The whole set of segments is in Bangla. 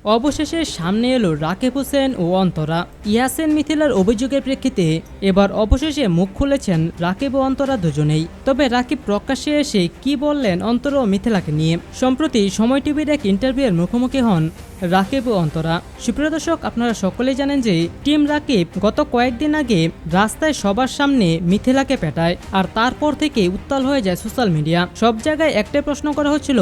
অবশেষে সামনে এলো রাকিব হোসেন ও অন্তরা। ইয়াসিন মিথিলার অভিযোগের প্রেক্ষিতে এবার অবশেষে মুখ খুলেছেন রাকিব ও অন্তরা দুজনেই। তবে রাকিব প্রকাশ্যে এসে কি বললেন অন্তরা ও মিথিলাকে নিয়ে? সম্প্রতি সময় টিভির এক ইন্টারভিউয়ের মুখোমুখি হন রাকিব ও অন্তরা। সুপ্রিয় দর্শক, আপনারা সকলেই জানেন যে টিম রাকিব গত কয়েকদিন আগে রাস্তায় সবার সামনে মিথিলাকে পেটায়, আর তারপর থেকে উত্তাল হয়ে যায় সোশ্যাল মিডিয়া। সব জায়গায় একটাই প্রশ্ন করা হচ্ছিল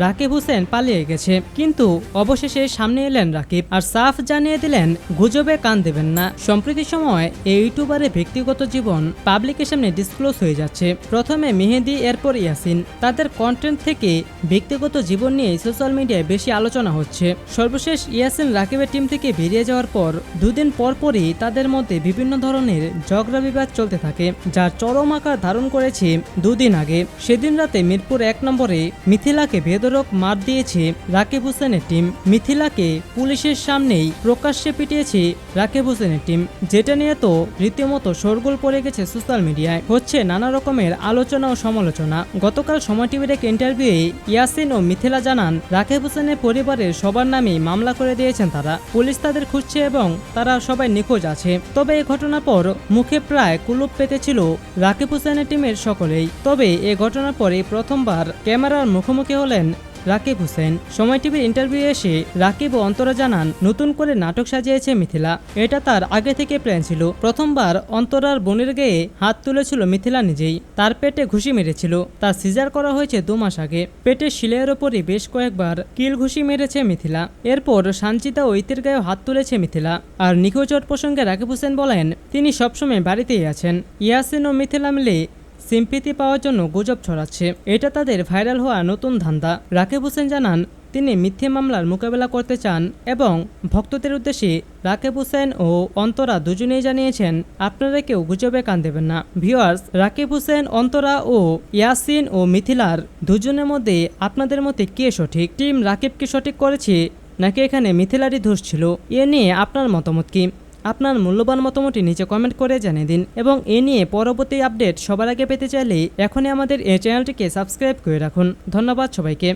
রাকিব হোসেন পালিয়ে গেছে, কিন্তু অবশেষে সামনে এলেন রাকিব আর সাফ জানিয়ে দিলেন গুজবে কান দেবেন না। সম্প্রতি সময় এই ইউটিউবারের ব্যক্তিগত জীবন পাবলিকের সামনে ডিসক্লোজ হয়ে যাচ্ছে। প্রথমে মেহেদি, এরপর ইয়াসিন। তাদের কন্টেন্ট থেকে ব্যক্তিগত জীবন নিয়ে সোশ্যাল মিডিয়ায় বেশি আলোচনা হচ্ছে। সর্বশেষ ইয়াসিন রাকিবের টিম থেকে বেরিয়ে যাওয়ার পর দুদিন পরপরই তাদের মধ্যে বিভিন্ন ধরনের ঝগড়া বিবাদ চলতে থাকে, যার চরম আকার ধারণ করেছে দুদিন আগে। সেদিন রাতে মিরপুর 1 নম্বরে মিথিলাকে বেধড়ক মার দিয়েছে রাকিব হোসেনের টিম। মিথিলাকে পুলিশের সামনেই প্রকাশ্যে পিটিয়েছে রাকিব হোসেনের টিম, যেটা নিয়ে তো রীতিমতো শোরগোল পড়ে গেছে সোশ্যাল মিডিয়ায়। হচ্ছে নানা রকমের আলোচনা ও সমালোচনা। গতকাল সময় টিভির এক ইন্টারভিউয়ে ইয়াসিন ও মিথিলা জানান রাকিব হোসেনের পরিবারের সবার নামে মামলা করে দিয়েছেন তারা। পুলিশ তাদের খুঁজছে এবং তারা সবাই নিখোঁজ আছে। তবে এই ঘটনার পর মুখে প্রায় কুলুপ পেতেছিল রাকিব হোসেনের টিমের সকলেই। তবে এই ঘটনার পরে প্রথমবার ক্যামেরার মুখোমুখি হলেন রাকিব হোসেন। সময় টিভির ইন্টারভিউ এসে রাকিব ও অন্তরা জানান নতুন করে নাটক সাজিয়েছে মিথিলা। এটা তার আগে থেকে প্ল্যান ছিল। প্রথমবার অন্তরার বোনের গায়ে হাত তুলেছিল মিথিলা নিজেই। তার পেটে ঘুষি মেরেছিল। তার সিজার করা হয়েছে 2 মাস আগে। পেটের শিলের ওপরই বেশ কয়েকবার কিল ঘুষি মেরেছে মিথিলা। এরপর সানজিদা ও ইতির গায়ে হাত তুলেছে মিথিলা। আর নিখোঁজ প্রসঙ্গে রাকিব হোসেন বলেন তিনি সবসময় বাড়িতেই আছেন। ইয়াসিন ও মিথিলা মিলে সিম্পিতি পাওয়ার জন্য গুজব ছড়াচ্ছে। এটা তাদের ভাইরাল হওয়া নতুন ধান্দা। রাকিব হোসেন জানান তিনি মিথ্যে মামলার মোকাবেলা করতে চান এবং ভক্তদের উদ্দেশ্যে রাকিব হোসেন ও অন্তরা দুজনেই জানিয়েছেন আপনারা কেউ গুজবে কান দেবেন না। ভিউয়ার্স, রাকিব হোসেন, অন্তরা ও ইয়াসিন ও মিথিলার দুজনের মধ্যে আপনাদের মতে কে সঠিক? টিম রাকিবকে সঠিক করেছে নাকি এখানে মিথিলারই দোষ ছিল? এ নিয়ে আপনার মতামত কি? আপনার মূল্যবান মতামতটি নিচে কমেন্ট করে জানিয়ে দিন এবং এ নিয়ে পরবর্তী আপডেট সবার আগে পেতে চাইলে এখনই আমাদের এই চ্যানেলটিকে সাবস্ক্রাইব করে রাখুন। ধন্যবাদ সবাইকে।